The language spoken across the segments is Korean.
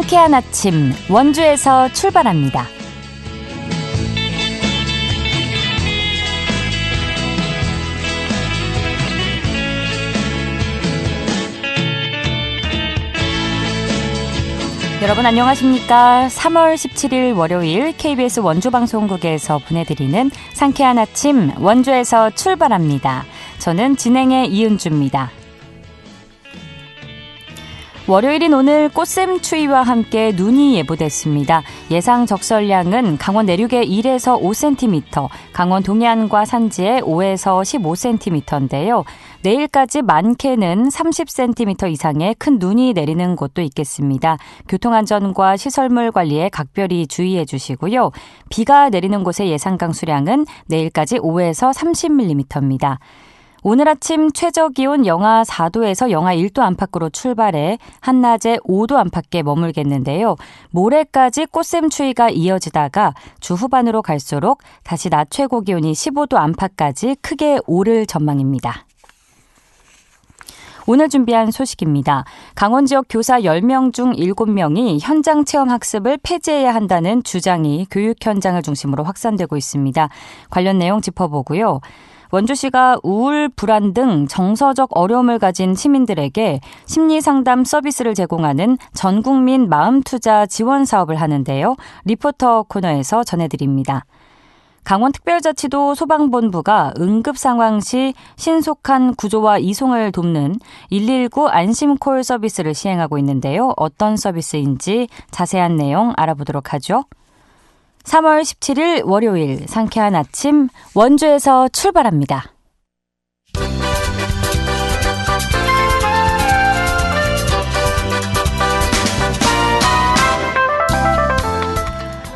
상쾌한 아침 원주에서 출발합니다. 여러분 안녕하십니까? 3월 17일 월요일 KBS 원주방송국에서 보내드리는 상쾌한 아침 원주에서 출발합니다. 저는 진행의 이은주입니다. 월요일인 오늘 꽃샘 추위와 함께 눈이 예보됐습니다. 예상 적설량은 강원 내륙에 1에서 5cm, 강원 동해안과 산지에 5에서 15cm인데요. 내일까지 많게는 30cm 이상의 큰 눈이 내리는 곳도 있겠습니다. 교통안전과 시설물 관리에 각별히 주의해 주시고요. 비가 내리는 곳의 예상 강수량은 내일까지 5에서 30mm입니다. 오늘 아침 최저기온 영하 4도에서 영하 1도 안팎으로 출발해 한낮에 5도 안팎에 머물겠는데요. 모레까지 꽃샘 추위가 이어지다가 주 후반으로 갈수록 다시 낮 최고 기온이 15도 안팎까지 크게 오를 전망입니다. 오늘 준비한 소식입니다. 강원 지역 교사 10명 중 7명이 현장 체험 학습을 폐지해야 한다는 주장이 교육 현장을 중심으로 확산되고 있습니다. 관련 내용 짚어보고요. 원주시가 우울, 불안 등 정서적 어려움을 가진 시민들에게 심리상담 서비스를 제공하는 전국민 마음투자 지원 사업을 하는데요. 리포터 코너에서 전해드립니다. 강원특별자치도 소방본부가 응급상황 시 신속한 구조와 이송을 돕는 119 안심콜 서비스를 시행하고 있는데요. 어떤 서비스인지 자세한 내용 알아보도록 하죠. 3월 17일 월요일 상쾌한 아침 원주에서 출발합니다.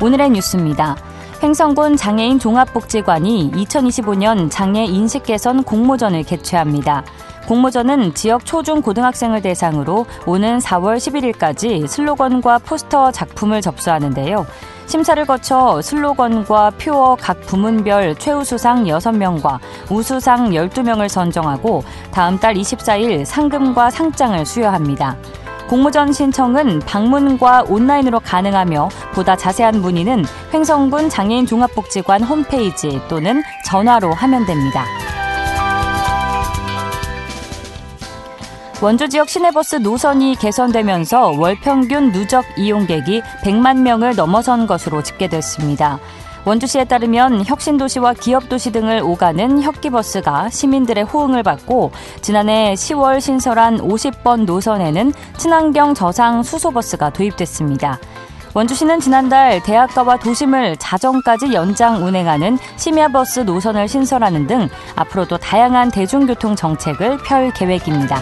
오늘의 뉴스입니다. 횡성군 장애인 종합복지관이 2025년 장애 인식 개선 공모전을 개최합니다. 공모전은 지역 초중 고등학생을 대상으로 오는 4월 11일까지 슬로건과 포스터 작품을 접수하는데요. 심사를 거쳐 슬로건과 표어 각 부문별 최우수상 6명과 우수상 12명을 선정하고 다음 달 24일 상금과 상장을 수여합니다. 공모전 신청은 방문과 온라인으로 가능하며 보다 자세한 문의는 횡성군 장애인 종합복지관 홈페이지 또는 전화로 하면 됩니다. 원주 지역 시내버스 노선이 개선되면서 월 평균 누적 이용객이 100만 명을 넘어선 것으로 집계됐습니다. 원주시에 따르면 혁신도시와 기업도시 등을 오가는 혁기버스가 시민들의 호응을 받고 지난해 10월 신설한 50번 노선에는 친환경 저상 수소버스가 도입됐습니다. 원주시는 지난달 대학가와 도심을 자정까지 연장 운행하는 심야버스 노선을 신설하는 등 앞으로도 다양한 대중교통 정책을 펼 계획입니다.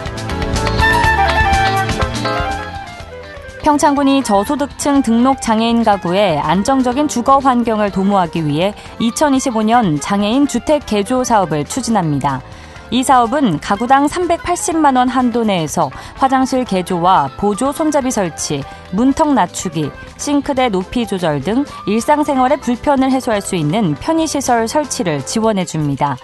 평창군이 저소득층 등록 장애인 가구의 안정적인 주거 환경을 도모하기 위해 2025년 장애인 주택 개조 사업을 추진합니다. 이 사업은 가구당 380만 원 한도 내에서 화장실 개조와 보조 손잡이 설치, 문턱 낮추기, 싱크대 높이 조절 등 일상생활의 불편을 해소할 수 있는 편의시설 설치를 지원해 줍니다.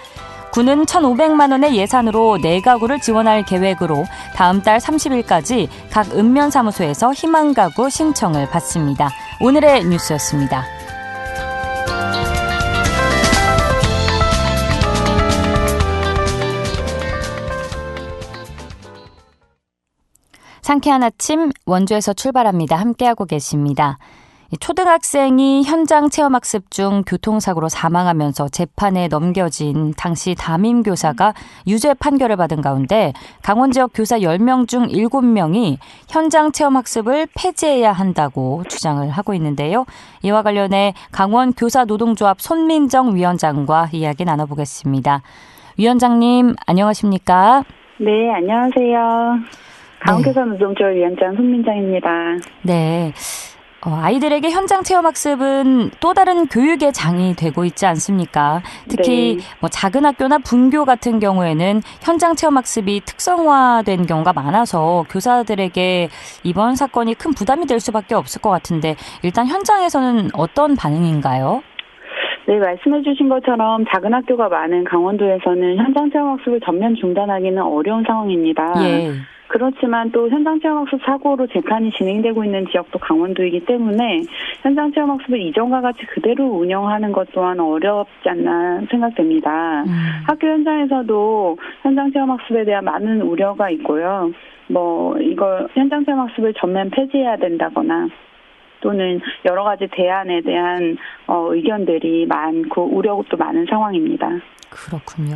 군은 1,500만 원의 예산으로 4가구를 지원할 계획으로 다음 달 30일까지 각 읍면사무소에서 희망가구 신청을 받습니다. 오늘의 뉴스였습니다. 상쾌한 아침 원주에서 출발합니다. 함께하고 계십니다. 초등학생이 현장 체험학습 중 교통사고로 사망하면서 재판에 넘겨진 당시 담임교사가 유죄 판결을 받은 가운데 강원 지역 교사 10명 중 7명이 현장 체험학습을 폐지해야 한다고 주장을 하고 있는데요. 이와 관련해 강원 교사노동조합 손민정 위원장과 이야기 나눠보겠습니다. 위원장님 안녕하십니까? 네, 안녕하세요. 강원교사노동조합 위원장 손민정입니다. 네. 아이들에게 현장 체험학습은 또 다른 교육의 장이 되고 있지 않습니까? 특히 네. 작은 학교나 분교 같은 경우에는 현장 체험학습이 특성화된 경우가 많아서 교사들에게 이번 사건이 큰 부담이 될 수밖에 없을 것 같은데 일단 현장에서는 어떤 반응인가요? 네, 말씀해 주신 것처럼 작은 학교가 많은 강원도에서는 현장 체험학습을 전면 중단하기는 어려운 상황입니다. 예. 그렇지만 또 현장체험학습 사고로 재판이 진행되고 있는 지역도 강원도이기 때문에 현장체험학습을 이전과 같이 그대로 운영하는 것 또한 어렵지 않나 생각됩니다. 학교 현장에서도 현장체험학습에 대한 많은 우려가 있고요. 이거 현장체험학습을 전면 폐지해야 된다거나 또는 여러 가지 대안에 대한 의견들이 많고 우려도 많은 상황입니다. 그렇군요.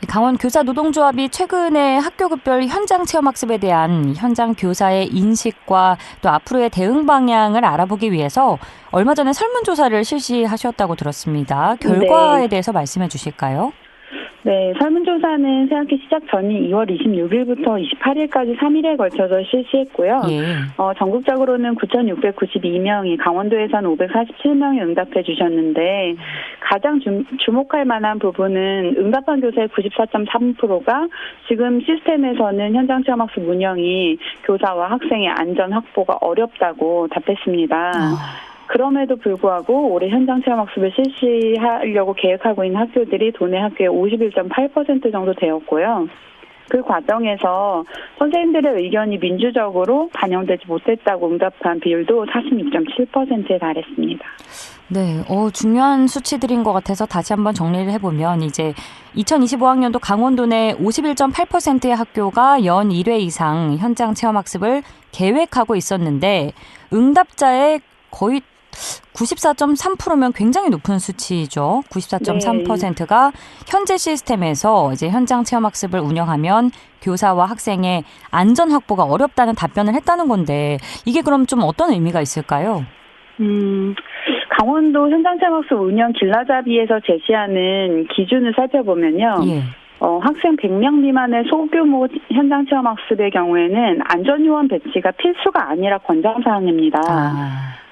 강원 교사 노동조합이 최근에 학교급별 현장 체험학습에 대한 현장 교사의 인식과 또 앞으로의 대응 방향을 알아보기 위해서 얼마 전에 설문조사를 실시하셨다고 들었습니다. 결과에 대해서 말씀해 주실까요? 네, 설문조사는 새학기 시작 전인 2월 26일부터 28일까지 3일에 걸쳐서 실시했고요. 예. 전국적으로는 9,692명이, 강원도에서는 547명이 응답해 주셨는데 가장 주목할 만한 부분은 응답한 교사의 94.3%가 지금 시스템에서는 현장체험학습 운영이 교사와 학생의 안전 확보가 어렵다고 답했습니다. 그럼에도 불구하고 올해 현장체험학습을 실시하려고 계획하고 있는 학교들이 도내 학교의 51.8% 정도 되었고요. 그 과정에서 선생님들의 의견이 민주적으로 반영되지 못했다고 응답한 비율도 46.7%에 달했습니다. 네, 중요한 수치들인 것 같아서 다시 한번 정리를 해보면 이제 2025학년도 강원도 내 51.8%의 학교가 연 1회 이상 현장 체험학습을 계획하고 있었는데 응답자의 거의 94.3%면 굉장히 높은 수치죠. 94.3%가 현재 시스템에서 이제 현장 체험학습을 운영하면 교사와 학생의 안전 확보가 어렵다는 답변을 했다는 건데 이게 그럼 좀 어떤 의미가 있을까요? 강원도 현장체험학습 운영 길라잡이에서 제시하는 기준을 살펴보면요. 예. 학생 100명 미만의 소규모 현장체험학습의 경우에는 안전요원 배치가 필수가 아니라 권장사항입니다.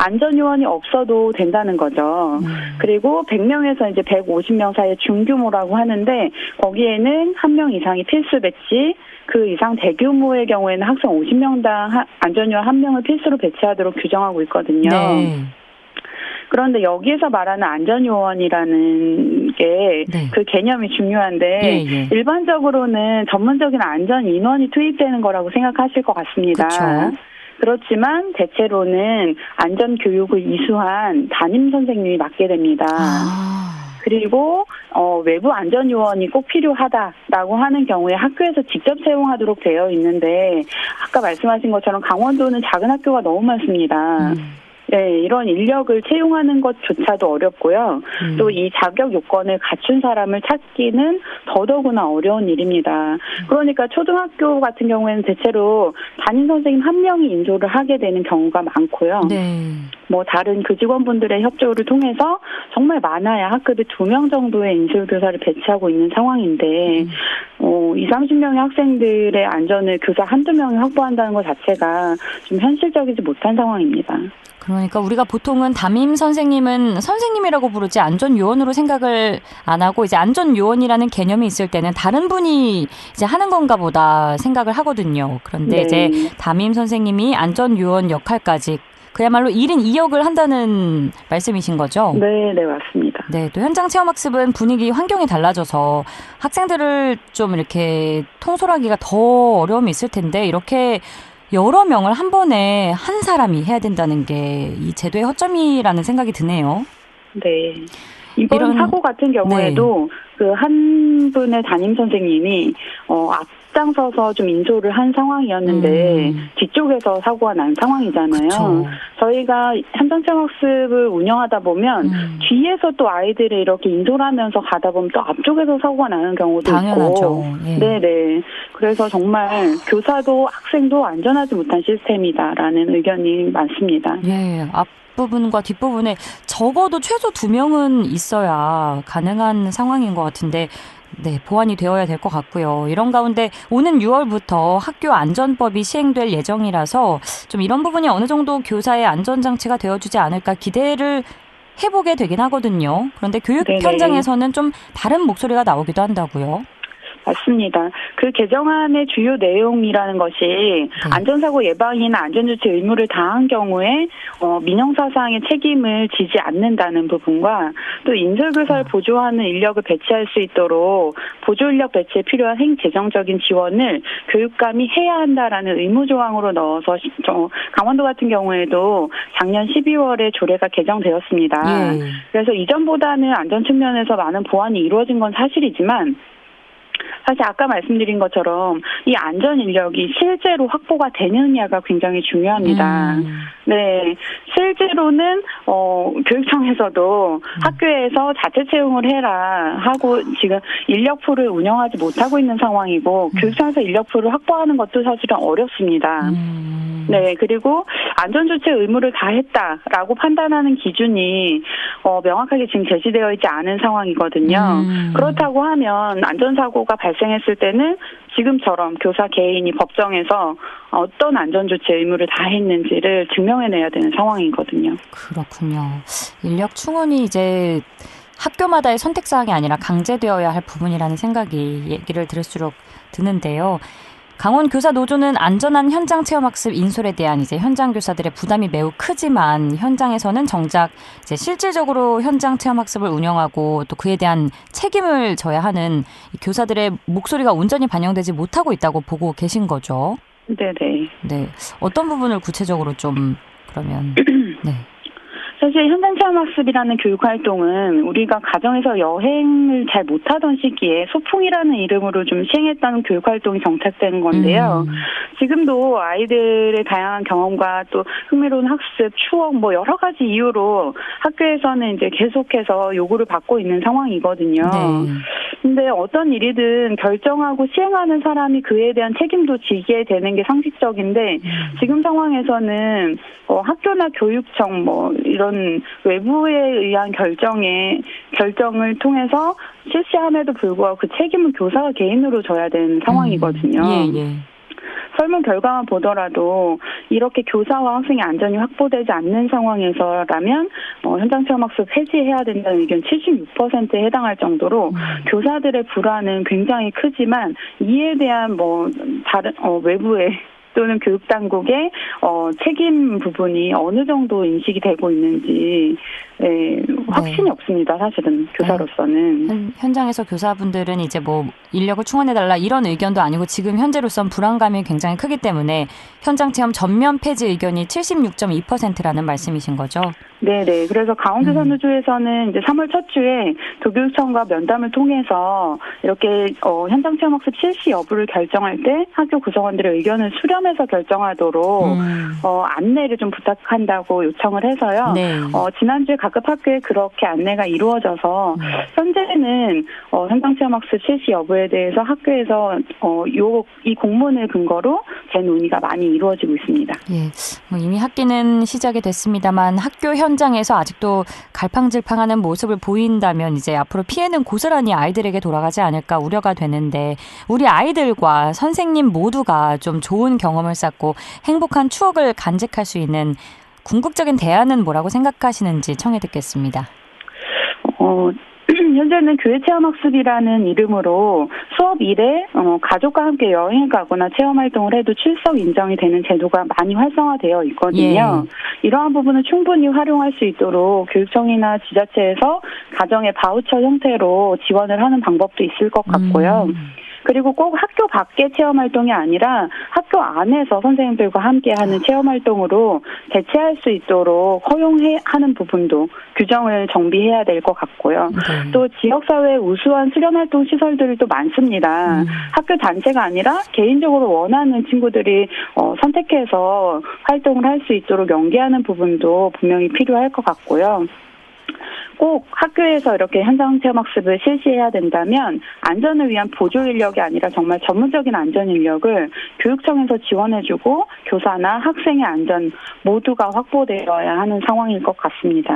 안전요원이 없어도 된다는 거죠. 그리고 100명에서 이제 150명 사이의 중규모라고 하는데 거기에는 1명 이상이 필수 배치, 그 이상 대규모의 경우에는 학생 50명당 안전요원 1명을 필수로 배치하도록 규정하고 있거든요. 네. 그런데 여기에서 말하는 안전요원이라는 게 그 개념이 중요한데 일반적으로는 전문적인 안전 인원이 투입되는 거라고 생각하실 것 같습니다. 그쵸. 그렇지만 대체로는 안전교육을 이수한 담임 선생님이 맡게 됩니다. 그리고 외부 안전요원이 꼭 필요하다라고 하는 경우에 학교에서 직접 채용하도록 되어 있는데 아까 말씀하신 것처럼 강원도는 작은 학교가 너무 많습니다. 네, 이런 인력을 채용하는 것조차도 어렵고요. 또 이 자격 요건을 갖춘 사람을 찾기는 더더구나 어려운 일입니다. 그러니까 초등학교 같은 경우에는 대체로 담임 선생님 1명이 인솔을 하게 되는 경우가 많고요. 네. 다른 그 직원분들의 협조를 통해서 정말 많아야 학급에 2명 정도의 인솔교사를 배치하고 있는 상황인데 20-30명의 학생들의 안전을 교사 1-2명이 확보한다는 것 자체가 좀 현실적이지 못한 상황입니다. 그러니까 우리가 보통은 담임 선생님은 선생님이라고 부르지 안전요원으로 생각을 안 하고 이제 안전요원이라는 개념이 있을 때는 다른 분이 이제 하는 건가 보다 생각을 하거든요. 그런데 이제 담임 선생님이 안전요원 역할까지 그야말로 1인 2역을 한다는 말씀이신 거죠? 네, 맞습니다. 네, 또 현장 체험학습은 분위기, 환경이 달라져서 학생들을 좀 이렇게 통솔하기가 더 어려움이 있을 텐데 이렇게 여러 명을 한 번에 한 사람이 해야 된다는 게 이 제도의 허점이라는 생각이 드네요. 네. 이번 사고 같은 경우에도 그 한 분의 담임 선생님이 앞장서서 좀 인솔을 한 상황이었는데 뒤쪽에서 사고가 난 상황이잖아요. 그쵸. 저희가 현장체험학습을 운영하다 보면 뒤에서 또 아이들을 이렇게 인솔하면서 가다 보면 또 앞쪽에서 사고가 나는 경우도 당연하죠. 있고. 예. 네네. 그래서 정말 교사도 학생도 안전하지 못한 시스템이다라는 의견이 많습니다. 예, 앞부분과 뒷부분에 적어도 최소 2명은 있어야 가능한 상황인 것 같은데 네, 보완이 되어야 될 것 같고요. 이런 가운데 오는 6월부터 학교 안전법이 시행될 예정이라서 좀 이런 부분이 어느 정도 교사의 안전장치가 되어주지 않을까 기대를 해보게 되긴 하거든요. 그런데 교육 현장에서는 좀 다른 목소리가 나오기도 한다고요. 맞습니다. 그 개정안의 주요 내용이라는 것이 안전사고 예방이나 안전조치 의무를 다한 경우에 민형사상의 책임을 지지 않는다는 부분과 또 인솔교사를 보조하는 인력을 배치할 수 있도록 보조인력 배치에 필요한 행재정적인 지원을 교육감이 해야 한다라는 의무조항으로 넣어서 강원도 같은 경우에도 작년 12월에 조례가 개정되었습니다. 그래서 이전보다는 안전 측면에서 많은 보완이 이루어진 건 사실이지만 사실 아까 말씀드린 것처럼 이 안전 인력이 실제로 확보가 되느냐가 굉장히 중요합니다. 네, 실제로는 교육청에서도 학교에서 자체 채용을 해라 하고 지금 인력풀을 운영하지 못하고 있는 상황이고 교육청에서 인력풀을 확보하는 것도 사실은 어렵습니다. 네, 그리고 안전조치 의무를 다했다라고 판단하는 기준이 명확하게 지금 제시되어 있지 않은 상황이거든요. 그렇다고 하면 안전사고가 발생했을 때는 지금처럼 교사 개인이 법정에서 어떤 안전조치 의무를 다했는지를 증명해내야 되는 상황이거든요. 그렇군요. 인력 충원이 이제 학교마다의 선택사항이 아니라 강제되어야 할 부분이라는 생각이 얘기를 들을수록 드는데요. 강원 교사 노조는 안전한 현장 체험학습 인솔에 대한 이제 현장 교사들의 부담이 매우 크지만 현장에서는 정작 이제 실질적으로 현장 체험학습을 운영하고 또 그에 대한 책임을 져야 하는 교사들의 목소리가 온전히 반영되지 못하고 있다고 보고 계신 거죠. 네네. 네. 어떤 부분을 구체적으로 좀 그러면 네. 사실 현장체험학습이라는 교육활동은 우리가 가정에서 여행을 잘 못하던 시기에 소풍이라는 이름으로 좀 시행했다는 교육활동이 정착되는 건데요. 지금도 아이들의 다양한 경험과 또 흥미로운 학습, 추억 뭐 여러 가지 이유로 학교에서는 이제 계속해서 요구를 받고 있는 상황이거든요. 근데 어떤 일이든 결정하고 시행하는 사람이 그에 대한 책임도 지게 되는 게 상식적인데 지금 상황에서는 학교나 교육청 뭐 이런 외부에 의한 결정을 통해서 실시함에도 불구하고 그 책임은 교사가 개인으로 져야 되는 상황이거든요. 설문 결과만 보더라도 이렇게 교사와 학생의 안전이 확보되지 않는 상황에서라면 현장체험학습 폐지해야 된다는 의견 76%에 해당할 정도로 교사들의 불안은 굉장히 크지만 이에 대한 다른 외부의 또는 교육당국의 책임 부분이 어느 정도 인식이 되고 있는지 확신이 없습니다. 사실은 교사로서는. 현장에서 교사분들은 이제 인력을 충원해달라 이런 의견도 아니고 지금 현재로선 불안감이 굉장히 크기 때문에 현장 체험 전면 폐지 의견이 76.2%라는 말씀이신 거죠? 네네. 그래서 강원교사노조에서는 이제 3월 첫 주에 도교육청과 면담을 통해서 이렇게 현장 체험학습 실시 여부를 결정할 때 학교 구성원들의 의견을 수렴해서 결정하도록 안내를 좀 부탁한다고 요청을 해서요. 지난주에 각급 학교에 그렇게 안내가 이루어져서 현재는 현장 체험학습 실시 여부에 대해서 학교에서 이 공문을 근거로 재논의가 많이 이루어지고 있습니다. 이미 학기는 시작이 됐습니다만 학교 현장에서 아직도 갈팡질팡하는 모습을 보인다면 이제 앞으로 피해는 고스란히 아이들에게 돌아가지 않을까 우려가 되는데 우리 아이들과 선생님 모두가 좀 좋은 경험을 쌓고 행복한 추억을 간직할 수 있는 궁극적인 대안은 뭐라고 생각하시는지 청해 듣겠습니다. 현재는 교회체험학습이라는 이름으로 수업 이래 가족과 함께 여행을 가거나 체험활동을 해도 출석 인정이 되는 제도가 많이 활성화되어 있거든요. 이러한 부분을 충분히 활용할 수 있도록 교육청이나 지자체에서 가정의 바우처 형태로 지원을 하는 방법도 있을 것 같고요. 그리고 꼭 학교 밖의 체험활동이 아니라 학교 안에서 선생님들과 함께하는 체험활동으로 대체할 수 있도록 허용하는 부분도 규정을 정비해야 될 것 같고요. 또 지역사회에 우수한 수련활동 시설들이 또 많습니다. 학교 단체가 아니라 개인적으로 원하는 친구들이 선택해서 활동을 할 수 있도록 연계하는 부분도 분명히 필요할 것 같고요. 꼭 학교에서 이렇게 현장 체험학습을 실시해야 된다면 안전을 위한 보조 인력이 아니라 정말 전문적인 안전 인력을 교육청에서 지원해주고 교사나 학생의 안전 모두가 확보되어야 하는 상황일 것 같습니다.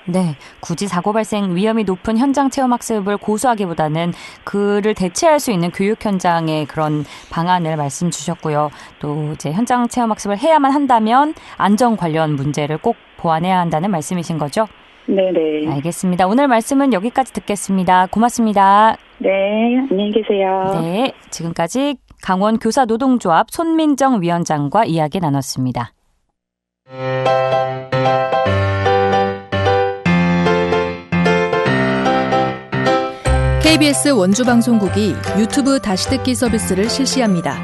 네, 굳이 사고 발생 위험이 높은 현장 체험학습을 고수하기보다는 그를 대체할 수 있는 교육 현장의 그런 방안을 말씀 주셨고요. 또 이제 현장 체험학습을 해야만 한다면 안전 관련 문제를 꼭 보완해야 한다는 말씀이신 거죠? 네네. 알겠습니다. 오늘 말씀은 여기까지 듣겠습니다. 고맙습니다. 네, 안녕히 계세요. 네, 지금까지 강원 교사노동조합 손민정 위원장과 이야기 나눴습니다. KBS 원주방송국이 유튜브 다시 듣기 서비스를 실시합니다.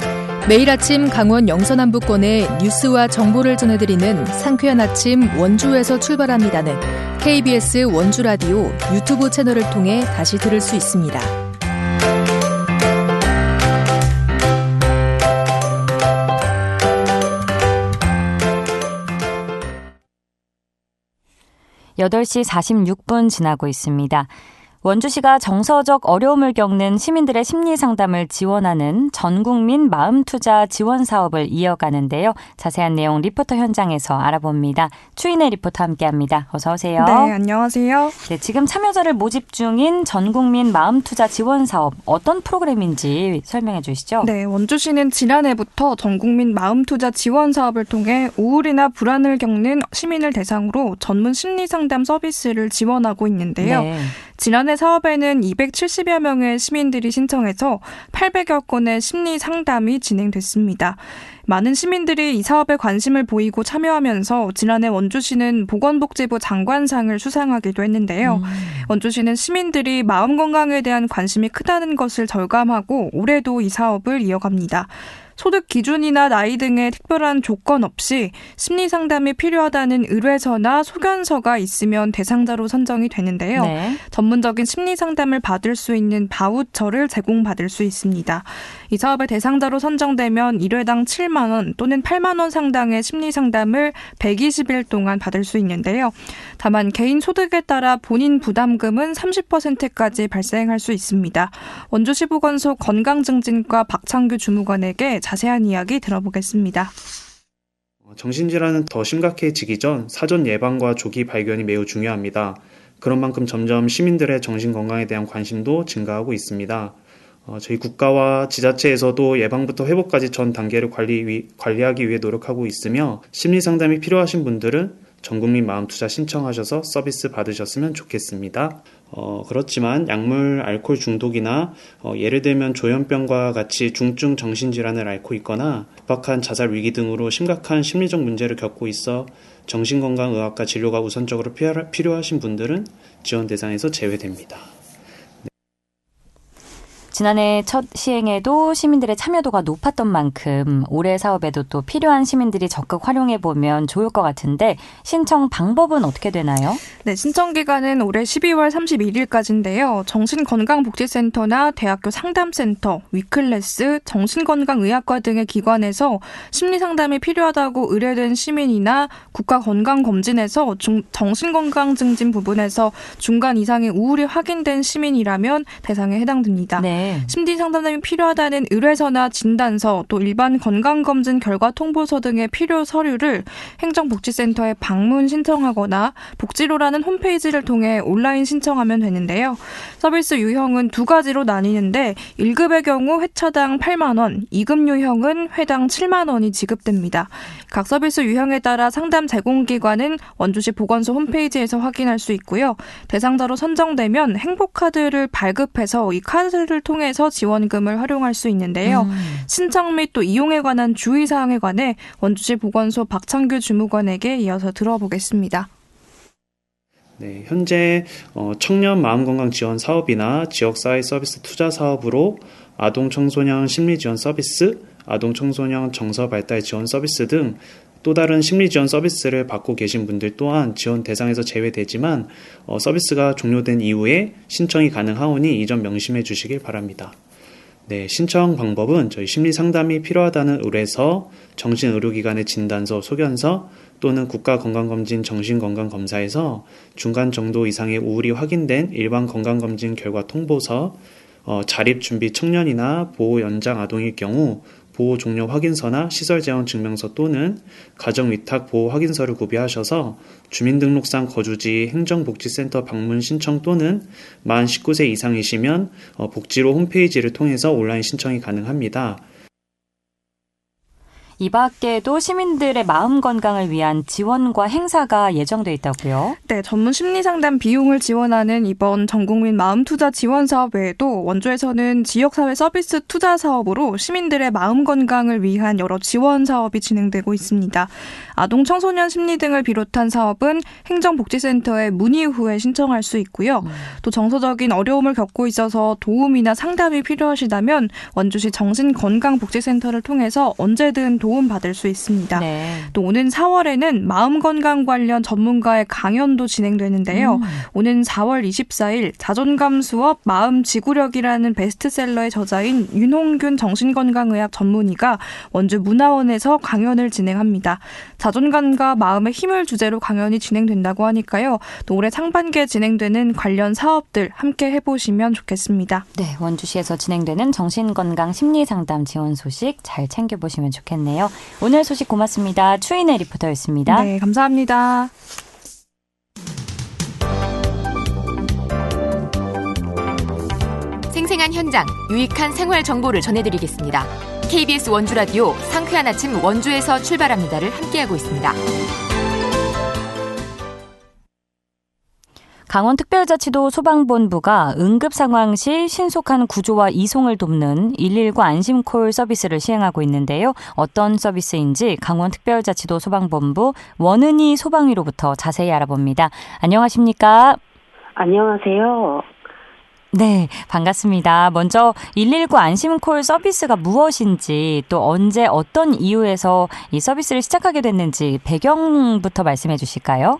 매일 아침 강원 영서남부권의 뉴스와 정보를 전해드리는 상쾌한 아침 원주에서 출발합니다는 KBS 원주라디오 유튜브 채널을 통해 다시 들을 수 있습니다. 여덟 시 46분 지나고 있습니다. 원주시가 정서적 어려움을 겪는 시민들의 심리 상담을 지원하는 전국민 마음투자 지원 사업을 이어가는데요. 자세한 내용 리포터 현장에서 알아봅니다. 추인혜 리포터 함께합니다. 어서 오세요. 네, 안녕하세요. 네, 지금 참여자를 모집 중인 전국민 마음투자 지원 사업 어떤 프로그램인지 설명해 주시죠. 네, 원주시는 지난해부터 전국민 마음투자 지원 사업을 통해 우울이나 불안을 겪는 시민을 대상으로 전문 심리 상담 서비스를 지원하고 있는데요. 네. 지난해 사업에는 270여 명의 시민들이 신청해서 800여 건의 심리 상담이 진행됐습니다. 많은 시민들이 이 사업에 관심을 보이고 참여하면서 지난해 원주시는 보건복지부 장관상을 수상하기도 했는데요. 원주시는 시민들이 마음 건강에 대한 관심이 크다는 것을 절감하고 올해도 이 사업을 이어갑니다. 소득 기준이나 나이 등의 특별한 조건 없이 심리 상담이 필요하다는 의뢰서나 소견서가 있으면 대상자로 선정이 되는데요. 네. 전문적인 심리 상담을 받을 수 있는 바우처를 제공받을 수 있습니다. 이 사업의 대상자로 선정되면 1회당 7만 원 또는 8만 원 상당의 심리 상담을 120일 동안 받을 수 있는데요. 다만 개인 소득에 따라 본인 부담금은 30%까지 발생할 수 있습니다. 원주시 보건소 건강증진과 박창규 주무관에게 자세한 이야기 들어보겠습니다. 정신질환은 더 심각해지기 전 사전 예방과 조기 발견이 매우 중요합니다. 그런 만큼 점점 시민들의 정신건강에 대한 관심도 증가하고 있습니다. 저희 국가와 지자체에서도 예방부터 회복까지 전 단계를 관리하기 위해 노력하고 있으며 심리상담이 필요하신 분들은 전국민 마음투자 신청하셔서 서비스 받으셨으면 좋겠습니다. 그렇지만 약물, 알코올 중독이나 예를 들면 조현병과 같이 중증 정신질환을 앓고 있거나 급박한 자살 위기 등으로 심각한 심리적 문제를 겪고 있어 정신건강의학과 진료가 우선적으로 필요하신 분들은 지원 대상에서 제외됩니다. 지난해 첫 시행에도 시민들의 참여도가 높았던 만큼 올해 사업에도 또 필요한 시민들이 적극 활용해보면 좋을 것 같은데 신청 방법은 어떻게 되나요? 네, 신청 기간은 올해 12월 31일까지인데요. 정신건강복지센터나 대학교 상담센터, 위클래스, 정신건강의학과 등의 기관에서 심리상담이 필요하다고 의뢰된 시민이나 국가건강검진에서 정신건강증진 부분에서 중간 이상의 우울이 확인된 시민이라면 대상에 해당됩니다. 네. 심리 상담이 필요하다는 의뢰서나 진단서, 또 일반 건강검진 결과 통보서 등의 필요 서류를 행정복지센터에 방문 신청하거나 복지로라는 홈페이지를 통해 온라인 신청하면 되는데요. 서비스 유형은 두 가지로 나뉘는데 1급의 경우 회차당 8만 원, 2급 유형은 회당 7만 원이 지급됩니다. 각 서비스 유형에 따라 상담 제공기관은 원주시 보건소 홈페이지에서 확인할 수 있고요. 대상자로 선정되면 행복카드를 발급해서 이 카드를 통해서 지원금을 활용할 수 있는데요. 신청 및 또 이용에 관한 주의사항에 관해 원주시 보건소 박창규 주무관에게 이어서 들어보겠습니다. 네, 현재 청년 마음건강 지원 사업이나 지역사회 서비스 투자 사업으로 아동 청소년 심리 지원 서비스, 아동 청소년 정서 발달 지원 서비스 등 또 다른 심리 지원 서비스를 받고 계신 분들 또한 지원 대상에서 제외되지만 서비스가 종료된 이후에 신청이 가능하오니 이 점 명심해 주시길 바랍니다. 네, 신청 방법은 저희 심리 상담이 필요하다는 의뢰서, 정신의료기관의 진단서, 소견서 또는 국가건강검진 정신건강검사에서 중간 정도 이상의 우울이 확인된 일반 건강검진 결과 통보서, 자립준비 청년이나 보호 연장 아동일 경우 보호 종료 확인서나 시설 재원 증명서 또는 가정 위탁 보호 확인서를 구비하셔서 주민등록상 거주지 행정복지센터 방문 신청 또는 만 19세 이상이시면 복지로 홈페이지를 통해서 온라인 신청이 가능합니다. 이 밖에도 시민들의 마음 건강을 위한 지원과 행사가 예정돼 있다고요? 네, 전문 심리상담 비용을 지원하는 이번 전국민 마음투자 지원 사업 외에도 원주에서는 지역사회 서비스 투자 사업으로 시민들의 마음 건강을 위한 여러 지원 사업이 진행되고 있습니다. 아동 청소년 심리 등을 비롯한 사업은 행정복지센터에 문의 후에 신청할 수 있고요. 또 정서적인 어려움을 겪고 있어서 도움이나 상담이 필요하시다면 원주시 정신건강복지센터를 통해서 언제든 도움받을 수 있습니다. 네. 또 오는 4월에는 마음건강 관련 전문가의 강연도 진행되는데요. 오는 4월 24일 자존감 수업 마음지구력이라는 베스트셀러의 저자인 윤홍균 정신건강의학 전문의가 원주 문화원에서 강연을 진행합니다. 자존감과 마음의 힘을 주제로 강연이 진행된다고 하니까요. 또 올해 상반기에 진행되는 관련 사업들 함께 해보시면 좋겠습니다. 네, 원주시에서 진행되는 정신건강 심리상담 지원 소식 잘 챙겨보시면 좋겠네요. 오늘 소식 고맙습니다. 추인혜 리포터였습니다. 네, 감사합니다. 생생한 현장, 유익한 생활 정보를 전해드리겠습니다. KBS 원주라디오 상쾌한 아침 원주에서 출발합니다를 함께하고 있습니다. 강원특별자치도 소방본부가 응급 상황 시 신속한 구조와 이송을 돕는 119 안심콜 서비스를 시행하고 있는데요. 어떤 서비스인지 강원특별자치도 소방본부 원은희 소방위로부터 자세히 알아봅니다. 안녕하십니까? 안녕하세요. 네, 반갑습니다. 먼저 119 안심콜 서비스가 무엇인지 또 언제 어떤 이유에서 이 서비스를 시작하게 됐는지 배경부터 말씀해 주실까요?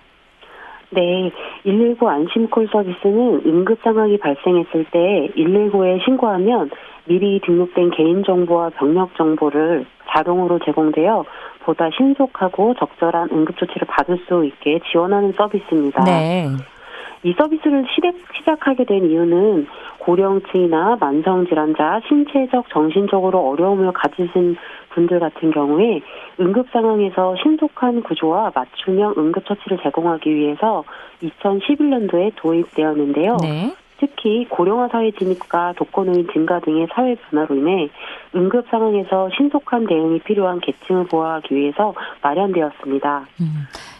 네, 119 안심콜 서비스는 응급 상황이 발생했을 때 119에 신고하면 미리 등록된 개인정보와 병력정보를 자동으로 제공되어 보다 신속하고 적절한 응급조치를 받을 수 있게 지원하는 서비스입니다. 네. 이 서비스를 시작하게 된 이유는 고령층이나 만성질환자, 신체적, 정신적으로 어려움을 가지신 분들 같은 경우에 응급 상황에서 신속한 구조와 맞춤형 응급처치를 제공하기 위해서 2011년도에 도입되었는데요. 네. 특히 고령화 사회 진입과 독거노인 증가 등의 사회 변화로 인해 응급 상황에서 신속한 대응이 필요한 계층을 보호하기 위해서 마련되었습니다.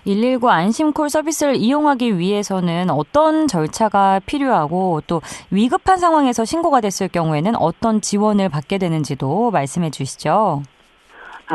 119 안심콜 서비스를 이용하기 위해서는 어떤 절차가 필요하고 또 위급한 상황에서 신고가 됐을 경우에는 어떤 지원을 받게 되는지도 말씀해 주시죠.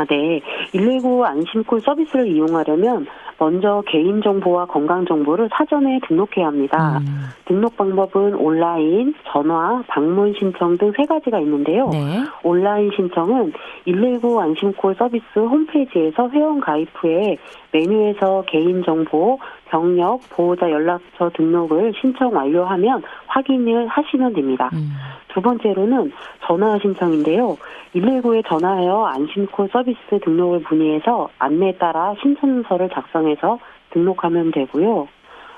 네. 119 안심콜 서비스를 이용하려면 먼저 개인정보와 건강정보를 사전에 등록해야 합니다. 등록 방법은 온라인, 전화, 방문 신청 등 3가지가 있는데요. 네. 온라인 신청은 119 안심콜 서비스 홈페이지에서 회원 가입 후에 메뉴에서 개인정보, 병력, 보호자 연락처 등록을 신청 완료하면 확인을 하시면 됩니다. 두 번째로는 전화 신청인데요. 119에 전화하여 안심콜 서비스 등록을 문의해서 안내에 따라 신청서를 작성해서 등록하면 되고요.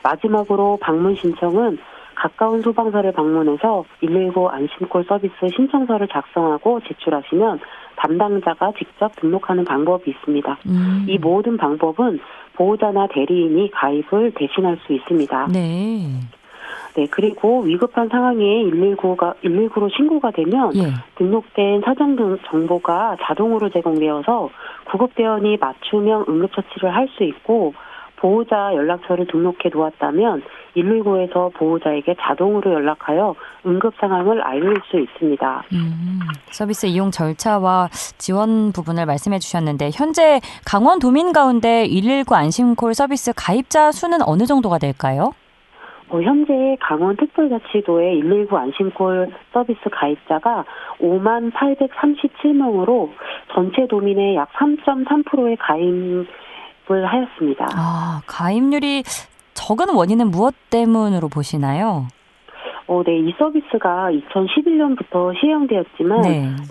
마지막으로 방문 신청은 가까운 소방서를 방문해서 119 안심콜 서비스 신청서를 작성하고 제출하시면 담당자가 직접 등록하는 방법이 있습니다. 이 모든 방법은 보호자나 대리인이 가입을 대신할 수 있습니다. 네. 네, 그리고 위급한 상황에 119로 신고가 되면 등록된 사전 정보가 자동으로 제공되어서 구급대원이 맞춤형 응급처치를 할 수 있고 보호자 연락처를 등록해 두었다면 119에서 보호자에게 자동으로 연락하여 응급 상황을 알릴 수 있습니다. 서비스 이용 절차와 지원 부분을 말씀해 주셨는데 현재 강원도민 가운데 119 안심콜 서비스 가입자 수는 어느 정도가 될까요? 현재 강원특별자치도의 119 안심콜 서비스 가입자가 5만 837명으로 전체 도민의 약 3.3%의 가입을 하였습니다. 가입률이 적은 원인은 무엇 때문으로 보시나요? 네, 이 서비스가 2011년부터 시행되었지만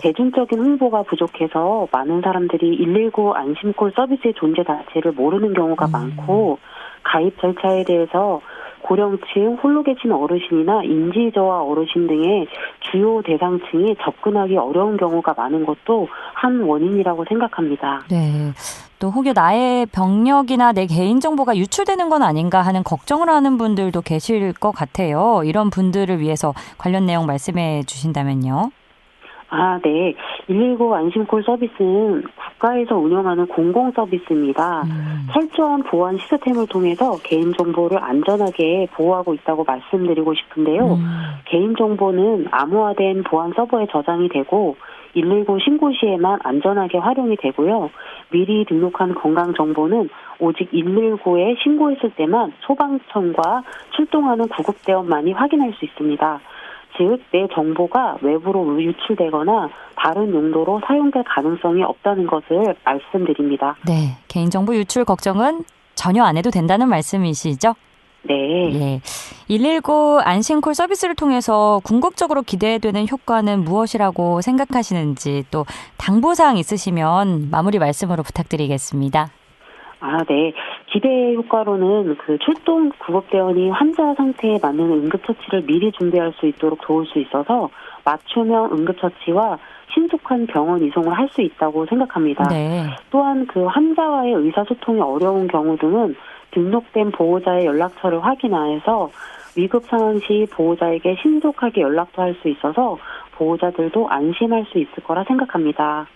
대중적인 홍보가 부족해서 많은 사람들이 119 안심콜 서비스의 존재 자체를 모르는 경우가 많고 가입 절차에 대해서 고령층, 홀로 계신 어르신이나 인지저하 어르신 등의 주요 대상층이 접근하기 어려운 경우가 많은 것도 한 원인이라고 생각합니다. 네. 또 혹여 나의 병력이나 내 개인정보가 유출되는 건 아닌가 하는 걱정을 하는 분들도 계실 것 같아요. 이런 분들을 위해서 관련 내용 말씀해 주신다면요. 네. 119 안심콜 서비스는 국가에서 운영하는 공공 서비스입니다. 철저한 보안 시스템을 통해서 개인정보를 안전하게 보호하고 있다고 말씀드리고 싶은데요. 개인정보는 암호화된 보안 서버에 저장이 되고 119 신고 시에만 안전하게 활용이 되고요. 미리 등록한 건강정보는 오직 119에 신고했을 때만 소방청과 출동하는 구급대원만이 확인할 수 있습니다. 즉, 내 정보가 외부로 유출되거나 다른 용도로 사용될 가능성이 없다는 것을 말씀드립니다. 네, 개인정보 유출 걱정은 전혀 안 해도 된다는 말씀이시죠? 네. 예. 119 안심콜 서비스를 통해서 궁극적으로 기대되는 효과는 무엇이라고 생각하시는지 또 당부사항 있으시면 마무리 말씀으로 부탁드리겠습니다. 네. 기대 효과로는 출동 구급대원이 환자 상태에 맞는 응급처치를 미리 준비할 수 있도록 도울 수 있어서 맞춤형 응급처치와 신속한 병원 이송을 할 수 있다고 생각합니다. 네. 또한 환자와의 의사소통이 어려운 경우 등은 등록된 보호자의 연락처를 확인하여서 위급 상황 시 보호자에게 신속하게 연락도 할 수 있어서 보호자들도 안심할 수 있을 거라 생각합니다.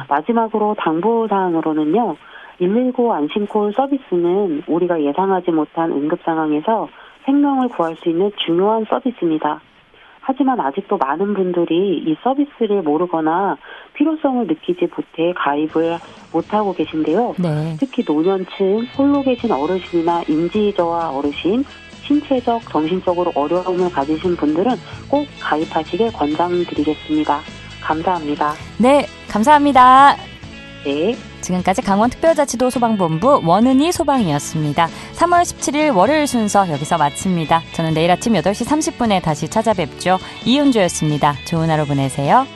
마지막으로 당부사항으로는요. 119 안심콜 서비스는 우리가 예상하지 못한 응급 상황에서 생명을 구할 수 있는 중요한 서비스입니다. 하지만 아직도 많은 분들이 이 서비스를 모르거나 필요성을 느끼지 못해 가입을 못하고 계신데요. 네. 특히 노년층, 홀로 계신 어르신이나 인지저하 어르신, 신체적, 정신적으로 어려움을 가지신 분들은 꼭 가입하시길 권장드리겠습니다. 감사합니다. 네, 감사합니다. 네. 지금까지 강원특별자치도 소방본부 원은희 소방이었습니다. 3월 17일 월요일 순서 여기서 마칩니다. 저는 내일 아침 8시 30분에 다시 찾아뵙죠. 이은주였습니다. 좋은 하루 보내세요.